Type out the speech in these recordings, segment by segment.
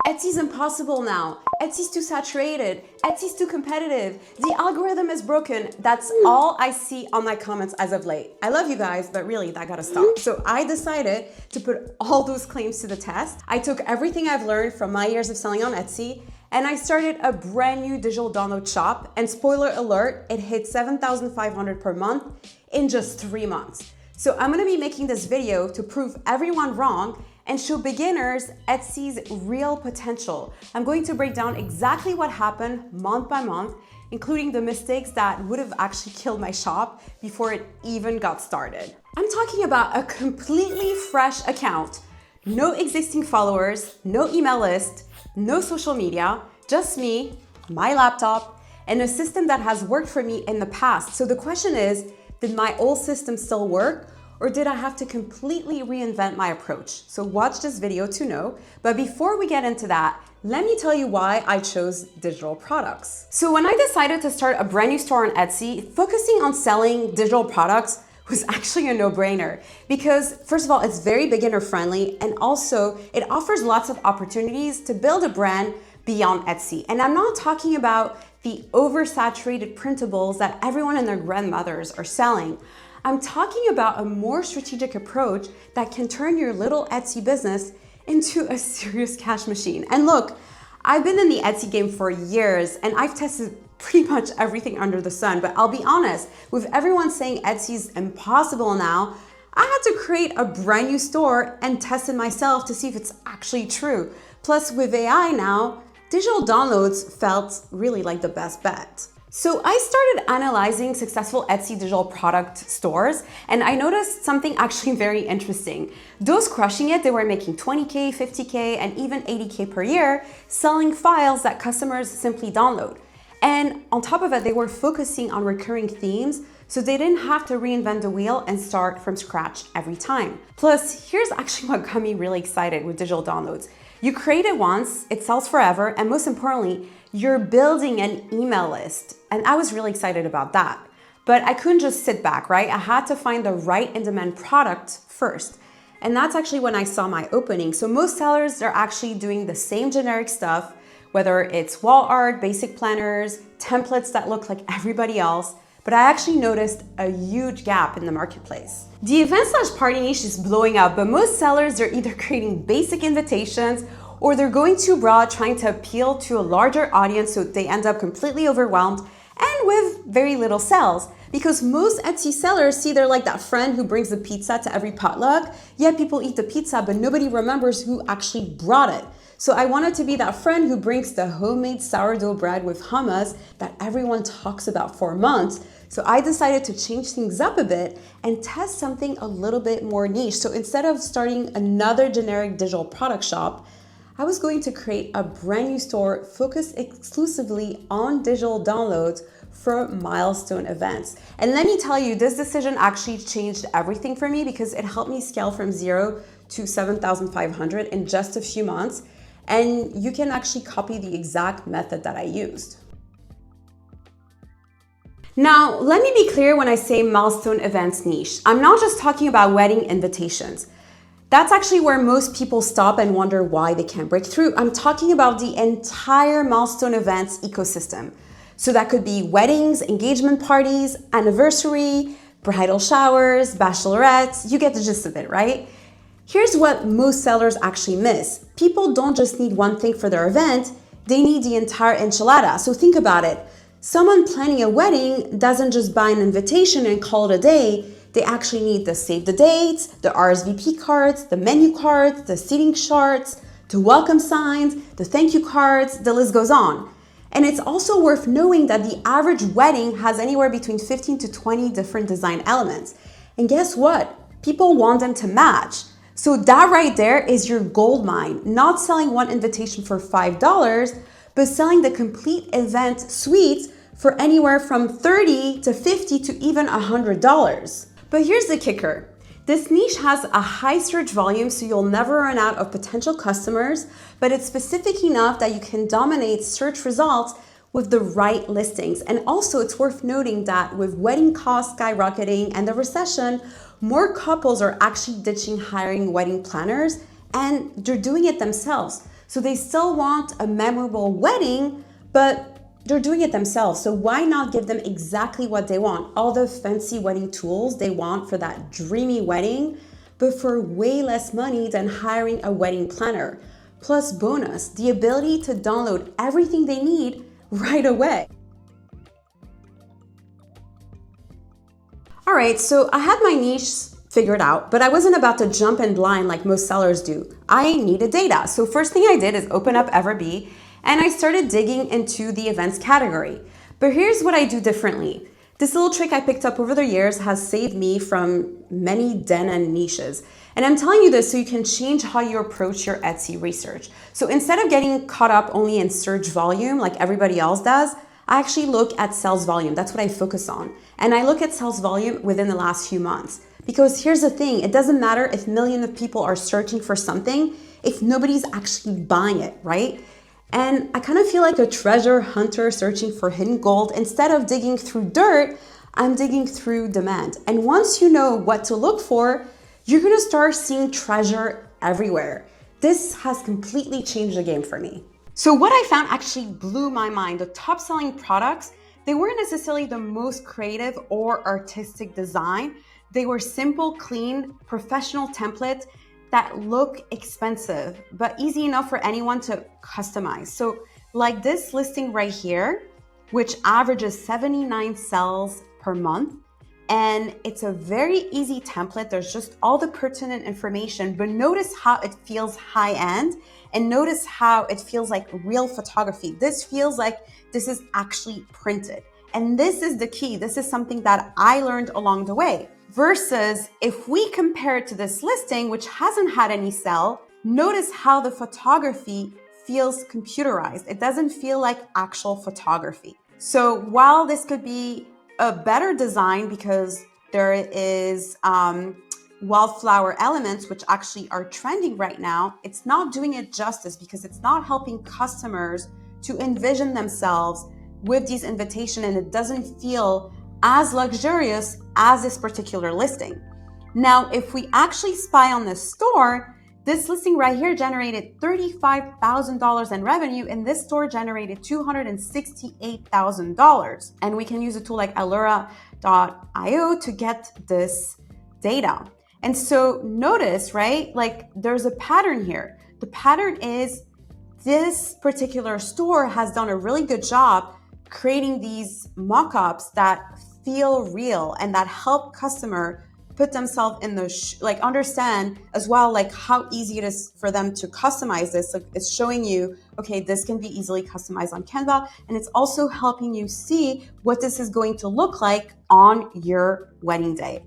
Etsy's impossible now. Etsy's too saturated. Etsy's too competitive. The algorithm is broken. That's all I see on my comments as of late. I love you guys, but really that gotta stop. So I decided to put all those claims to the test. I took everything I've learned from my years of selling on Etsy and I started a brand new digital download shop. And spoiler alert, it hit 7,500 per month in just 3 months. So I'm gonna be making this video to prove everyone wrong and show beginners Etsy's real potential. I'm going to break down exactly what happened month by month, including the mistakes that would have actually killed my shop before it even got started. I'm talking about a completely fresh account, no existing followers, no email list, no social media, just me, my laptop, and a system that has worked for me in the past. So the question is, did my old system still work? Or did I have to completely reinvent my approach? So watch this video to know. But before we get into that, let me tell you why I chose digital products. So when I decided to start a brand new store on Etsy, focusing on selling digital products was actually a no-brainer because first of all, it's very beginner friendly and also it offers lots of opportunities to build a brand beyond Etsy. And I'm not talking about the oversaturated printables that everyone and their grandmothers are selling. I'm talking about a more strategic approach that can turn your little Etsy business into a serious cash machine. And look, I've been in the Etsy game for years and I've tested pretty much everything under the sun, but I'll be honest, with everyone saying Etsy's impossible now, I had to create a brand new store and test it myself to see if it's actually true. Plus with AI now, digital downloads felt really like the best bet. So I started analyzing successful Etsy digital product stores and I noticed something actually very interesting. Those crushing it, they were making 20K, 50K, and even 80K per year, selling files that customers simply download. And on top of it, they were focusing on recurring themes, so they didn't have to reinvent the wheel and start from scratch every time. Plus, here's actually what got me really excited with digital downloads. You create it once, it sells forever, and most importantly, you're building an email list. And I was really excited about that. But I couldn't just sit back, right? I had to find the right in-demand product first. And that's actually when I saw my opening. So most sellers are actually doing the same generic stuff, whether it's wall art, basic planners, templates that look like everybody else. But I actually noticed a huge gap in the marketplace. The event/party niche is blowing up, but most sellers are either creating basic invitations or they're going too broad, trying to appeal to a larger audience, so they end up completely overwhelmed and with very little sales. Because most Etsy sellers see they're like that friend who brings the pizza to every potluck, yet people eat the pizza, but nobody remembers who actually brought it. So I wanted to be that friend who brings the homemade sourdough bread with hummus that everyone talks about for months. So I decided to change things up a bit and test something a little bit more niche. So instead of starting another generic digital product shop, I was going to create a brand new store focused exclusively on digital downloads for milestone events. And let me tell you, this decision actually changed everything for me because it helped me scale from 0 to 7,500 in just a few months. And you can actually copy the exact method that I used. Now, let me be clear when I say milestone events niche. I'm not just talking about wedding invitations. That's actually where most people stop and wonder why they can't break through. I'm talking about the entire milestone events ecosystem. So that could be weddings, engagement parties, anniversary, bridal showers, bachelorettes, you get the gist of it, right? Here's what most sellers actually miss. People don't just need one thing for their event, they need the entire enchilada. So think about it. Someone planning a wedding doesn't just buy an invitation and call it a day. They actually need the save the dates, the RSVP cards, the menu cards, the seating charts, the welcome signs, the thank you cards, the list goes on. And it's also worth knowing that the average wedding has anywhere between 15 to 20 different design elements. And guess what? People want them to match. So that right there is your gold mine, not selling one invitation for $5, but selling the complete event suite for anywhere from $30 to $50 to even $100. But here's the kicker. This niche has a high search volume, so you'll never run out of potential customers, but it's specific enough that you can dominate search results with the right listings. And also it's worth noting that with wedding costs skyrocketing and the recession, more couples are actually ditching hiring wedding planners and they're doing it themselves. So they still want a memorable wedding, but they're doing it themselves. So why not give them exactly what they want? All the fancy wedding tools they want for that dreamy wedding, but for way less money than hiring a wedding planner. Plus bonus, the ability to download everything they need right away. All right, so I had my niche figured out, but I wasn't about to jump in blind like most sellers do. I needed data. So first thing I did is open up Everbee and I started digging into the events category. But here's what I do differently. This little trick I picked up over the years has saved me from many den and niches. And I'm telling you this so you can change how you approach your Etsy research. So instead of getting caught up only in search volume like everybody else does, I actually look at sales volume. That's what I focus on. And I look at sales volume within the last few months. Because here's the thing, it doesn't matter if millions of people are searching for something if nobody's actually buying it, right? And I kind of feel like a treasure hunter searching for hidden gold. Instead of digging through dirt, I'm digging through demand. And once you know what to look for, you're gonna start seeing treasure everywhere. This has completely changed the game for me. So what I found actually blew my mind. The top selling products, they weren't necessarily the most creative or artistic design. They were simple, clean, professional templates that look expensive, but easy enough for anyone to customize. So like this listing right here, which averages 79 sales per month. And it's a very easy template. There's just all the pertinent information, but notice how it feels high end and notice how it feels like real photography. This feels like this is actually printed. And this is the key. This is something that I learned along the way. Versus if we compare it to this listing, which hasn't had any sell, notice how the photography feels computerized. It doesn't feel like actual photography. So while this could be a better design because there is wildflower elements, which actually are trending right now, it's not doing it justice because it's not helping customers to envision themselves with these invitations, and it doesn't feel as luxurious as this particular listing. Now, if we actually spy on this store, this listing right here generated $35,000 in revenue, and this store generated $268,000. And we can use a tool like allura.io to get this data. And so notice, right, like there's a pattern here. The pattern is this particular store has done a really good job creating these mockups that feel real and that help customer put themselves in the understand as well, like how easy it is for them to customize this. Like it's showing you, okay, this can be easily customized on Canva. And it's also helping you see what this is going to look like on your wedding day.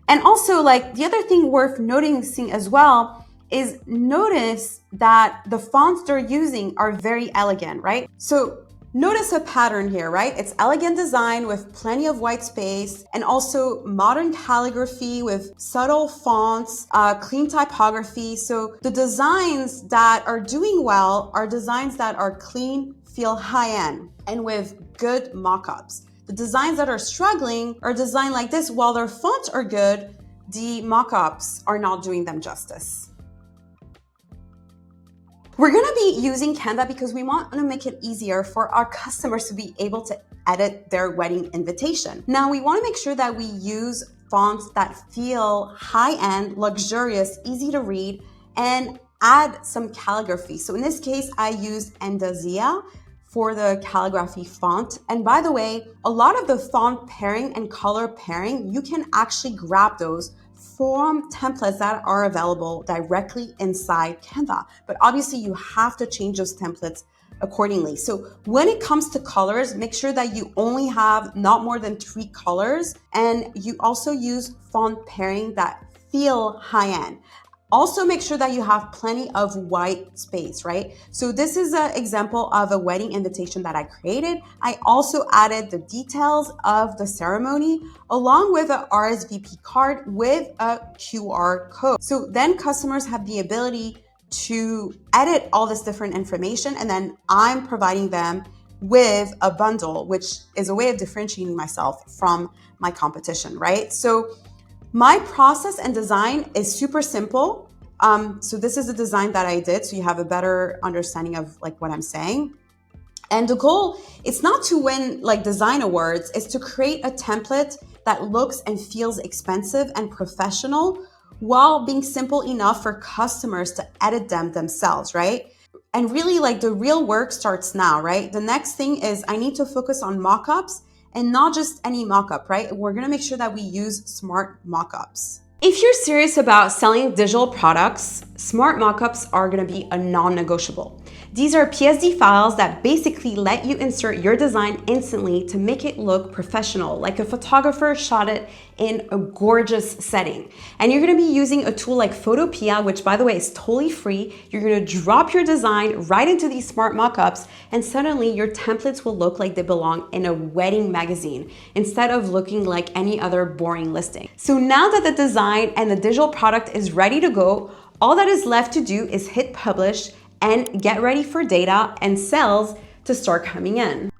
And also like the other thing worth noticing as well is notice that the fonts they're using are very elegant, right? So notice a pattern here, right? It's elegant design with plenty of white space and also modern calligraphy with subtle fonts, clean typography. So the designs that are doing well are designs that are clean, feel high-end, and with good mockups. The designs that are struggling are designed like this. While their fonts are good, the mockups are not doing them justice. We're gonna be using Canva because we want to make it easier for our customers to be able to edit their wedding invitation. Now, we wanna make sure that we use fonts that feel high-end, luxurious, easy to read, and add some calligraphy. So in this case, I used Endazia for the calligraphy font. And by the way, a lot of the font pairing and color pairing, you can actually grab those from templates that are available directly inside Canva. But obviously you have to change those templates accordingly. So when it comes to colors, make sure that you only have not more than 3 colors, and you also use font pairing that feel high-end. Also make sure that you have plenty of white space, right? So this is an example of a wedding invitation that I created. I also added the details of the ceremony along with a RSVP card with a QR code. So then customers have the ability to edit all this different information, and then I'm providing them with a bundle, which is a way of differentiating myself from my competition, right? So my process and design is super simple. So this is the design that I did, so you have a better understanding of like what I'm saying. And the goal, it's not to win like design awards, it's to create a template that looks and feels expensive and professional while being simple enough for customers to edit them themselves, right? And really, like, the real work starts now, right? The next thing is I need to focus on mockups, and not just any mockup, right? We're gonna make sure that we use smart mockups. If you're serious about selling digital products, smart mockups are gonna be a non-negotiable. These are PSD files that basically let you insert your design instantly to make it look professional, like a photographer shot it in a gorgeous setting. And you're gonna be using a tool like Photopea, which by the way is totally free. You're gonna drop your design right into these smart mockups, and suddenly your templates will look like they belong in a wedding magazine instead of looking like any other boring listing. So now that the design and the digital product is ready to go, all that is left to do is hit publish and get ready for data and sales to start coming in.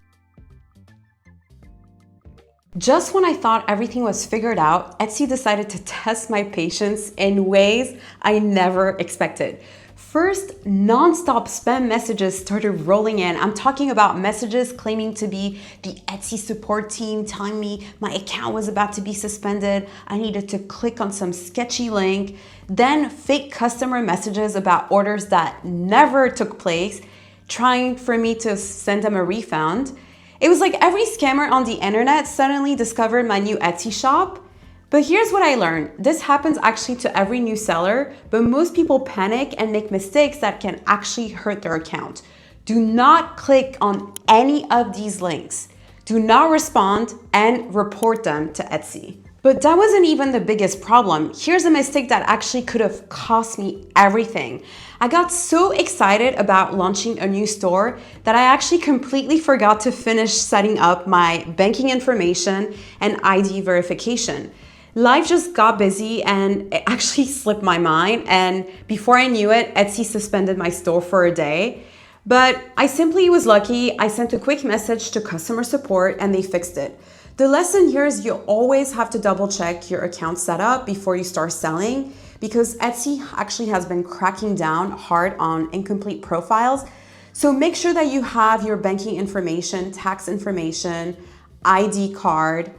Just when I thought everything was figured out, Etsy decided to test my patience in ways I never expected. First, non-stop spam messages started rolling in. I'm talking about messages claiming to be the Etsy support team telling me my account was about to be suspended. I needed to click on some sketchy link. Then fake customer messages about orders that never took place, trying for me to send them a refund. It was like every scammer on the internet suddenly discovered my new Etsy shop. But here's what I learned. This happens actually to every new seller, but most people panic and make mistakes that can actually hurt their account. Do not click on any of these links. Do not respond and report them to Etsy. But that wasn't even the biggest problem. Here's a mistake that actually could have cost me everything. I got so excited about launching a new store that I actually completely forgot to finish setting up my banking information and ID verification. Life just got busy and it actually slipped my mind, and before I knew it, Etsy suspended my store for a day. But I simply was lucky. I sent a quick message to customer support and they fixed it. The lesson here is you always have to double check your account setup before you start selling, because Etsy actually has been cracking down hard on incomplete profiles. So make sure that you have your banking information, tax information, ID card.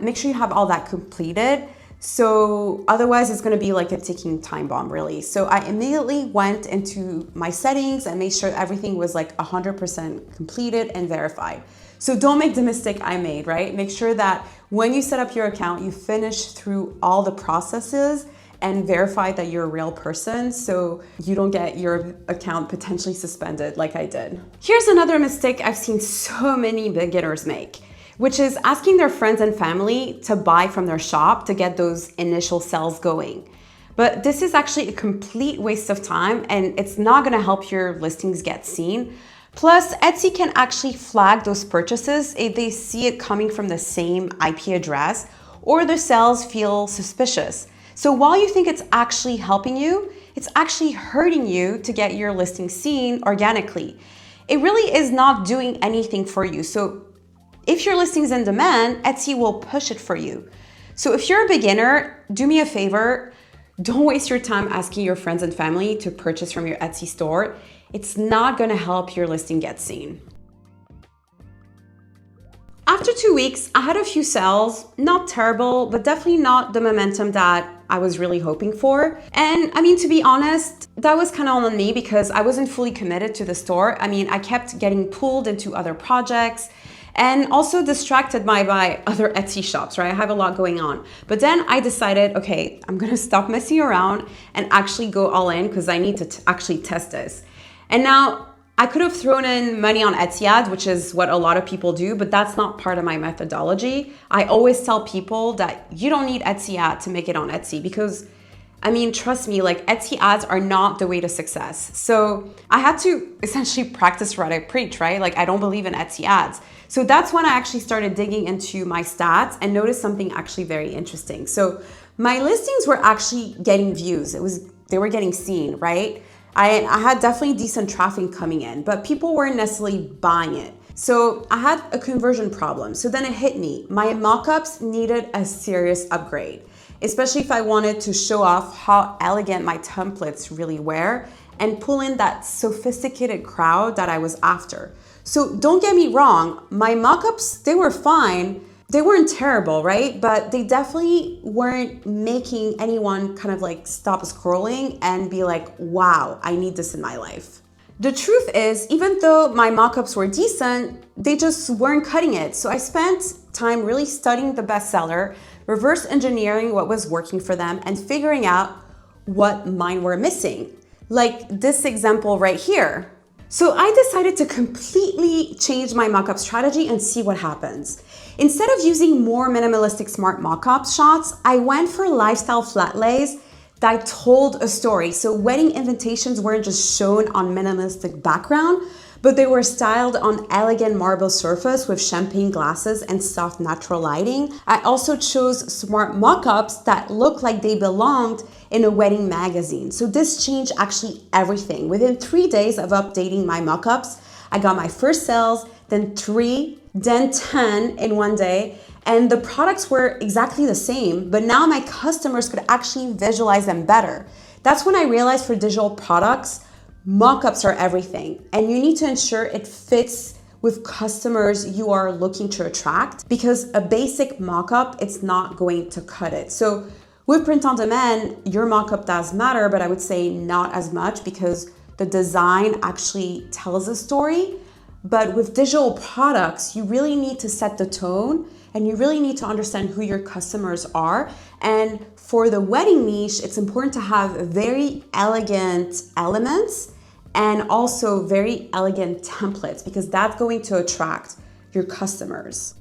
Make sure you have all that completed. So otherwise it's gonna be like a ticking time bomb, really. So I immediately went into my settings and made sure everything was like 100% completed and verified. So don't make the mistake I made, right? Make sure that when you set up your account, you finish through all the processes and verify that you're a real person so you don't get your account potentially suspended like I did. Here's another mistake I've seen so many beginners make, which is asking their friends and family to buy from their shop to get those initial sales going. But this is actually a complete waste of time and it's not gonna help your listings get seen. Plus, Etsy can actually flag those purchases if they see it coming from the same IP address or the sales feel suspicious. So while you think it's actually helping you, it's actually hurting you to get your listing seen organically. It really is not doing anything for you. So if your listing's in demand, Etsy will push it for you. So if you're a beginner, do me a favor, don't waste your time asking your friends and family to purchase from your Etsy store. It's not gonna help your listing get seen. After 2 weeks, I had a few sales, not terrible, but definitely not the momentum that I was really hoping for. And I mean, to be honest, that was kind of on me because I wasn't fully committed to the store. I mean, I kept getting pulled into other projects and also distracted by other Etsy shops, right? I have a lot going on. But then I decided, okay, I'm gonna stop messing around and actually go all in because I need to actually test this. And now I could have thrown in money on Etsy ads, which is what a lot of people do, but that's not part of my methodology. I always tell people that you don't need Etsy ad to make it on Etsy because, I mean, trust me, like Etsy ads are not the way to success. So I had to essentially practice what I preach, right? Like I don't believe in Etsy ads. So that's when I actually started digging into my stats and noticed something actually very interesting. So my listings were actually getting views. They were getting seen, right? I had definitely decent traffic coming in, but people weren't necessarily buying it. So I had a conversion problem. So then it hit me. My mockups needed a serious upgrade. especially if I wanted to show off how elegant my templates really were and pull in that sophisticated crowd that I was after. So don't get me wrong, my mockups, they were fine. They weren't terrible, right? But they definitely weren't making anyone kind of like stop scrolling and be like, wow, I need this in my life. The truth is, even though my mockups were decent, they just weren't cutting it. So I spent time really studying the bestseller, reverse engineering what was working for them, and figuring out what mine were missing. Like this example right here. So I decided to completely change my mockup strategy and see what happens. Instead of using more minimalistic smart mockup shots, I went for lifestyle flat lays that told a story. So wedding invitations weren't just shown on minimalistic background, but they were styled on elegant marble surface with champagne glasses and soft natural lighting. I also chose smart mockups that looked like they belonged in a wedding magazine. So this changed actually everything. Within 3 days of updating my mockups, I got my first sales, then 3, then 10 in one day. And the products were exactly the same, but now my customers could actually visualize them better. That's when I realized for digital products, mockups are everything. And you need to ensure it fits with customers you are looking to attract, because a basic mockup, it's not going to cut it. So with print on demand, your mockup does matter, but I would say not as much because the design actually tells a story. But with digital products, you really need to set the tone and you really need to understand who your customers are. And for the wedding niche, it's important to have very elegant elements and also very elegant templates, because that's going to attract your customers.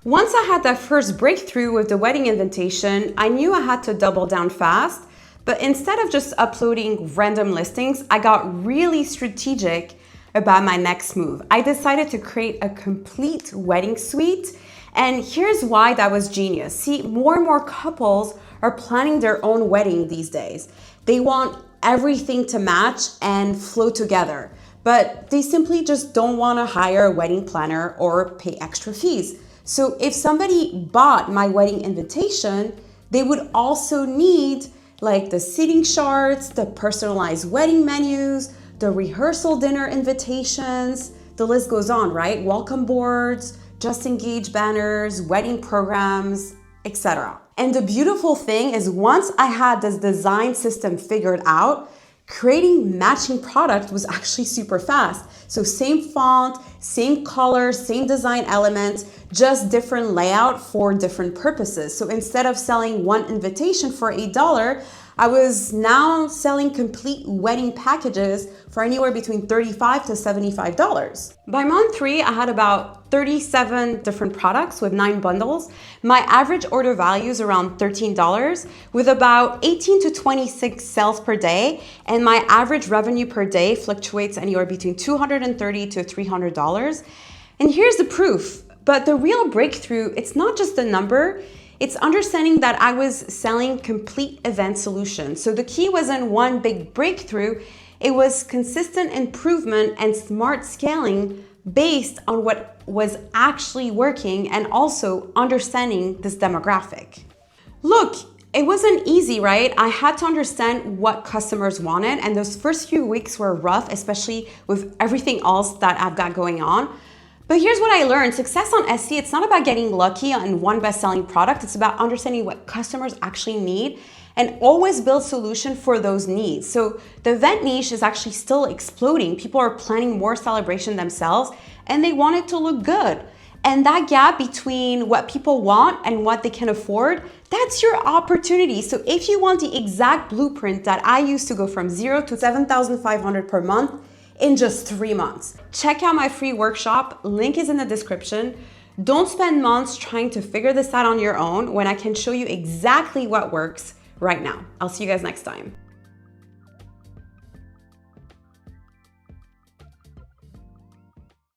Once I had that first breakthrough with the wedding invitation, I knew I had to double down fast. But instead of just uploading random listings, I got really strategic about my next move. I decided to create a complete wedding suite. And here's why that was genius. See, more and more couples are planning their own wedding these days. They want everything to match and flow together, but they simply just don't want to hire a wedding planner or pay extra fees. So if somebody bought my wedding invitation, they would also need like the seating charts, the personalized wedding menus, the rehearsal dinner invitations, the list goes on, right? Welcome boards, just engaged banners, wedding programs, etc. And the beautiful thing is, once I had this design system figured out, creating matching product was actually super fast. So same font, same color, same design elements, just different layout for different purposes. So instead of selling one invitation for $8, I was now selling complete wedding packages for anywhere between $35 to $75. By month 3, I had about 37 different products with 9 bundles. My average order value is around $13 with about 18 to 26 sales per day. And my average revenue per day fluctuates anywhere between $230 to $300. And here's the proof. But the real breakthrough, it's not just the number, it's understanding that I was selling complete event solutions. So the key wasn't one big breakthrough, it was consistent improvement and smart scaling based on what was actually working and also understanding this demographic. Look, it wasn't easy, right? I had to understand what customers wanted, and those first few weeks were rough, especially with everything else that I've got going on. But here's what I learned. Success on Etsy, it's not about getting lucky on one best-selling product. It's about understanding what customers actually need and always build solution for those needs. So the event niche is actually still exploding. People are planning more celebration themselves and they want it to look good. And that gap between what people want and what they can afford, that's your opportunity. So if you want the exact blueprint that I used to go from 0 to 7,500 per month, in just 3 months. Check out my free workshop, link is in the description. Don't spend months trying to figure this out on your own when I can show you exactly what works right now. I'll see you guys next time.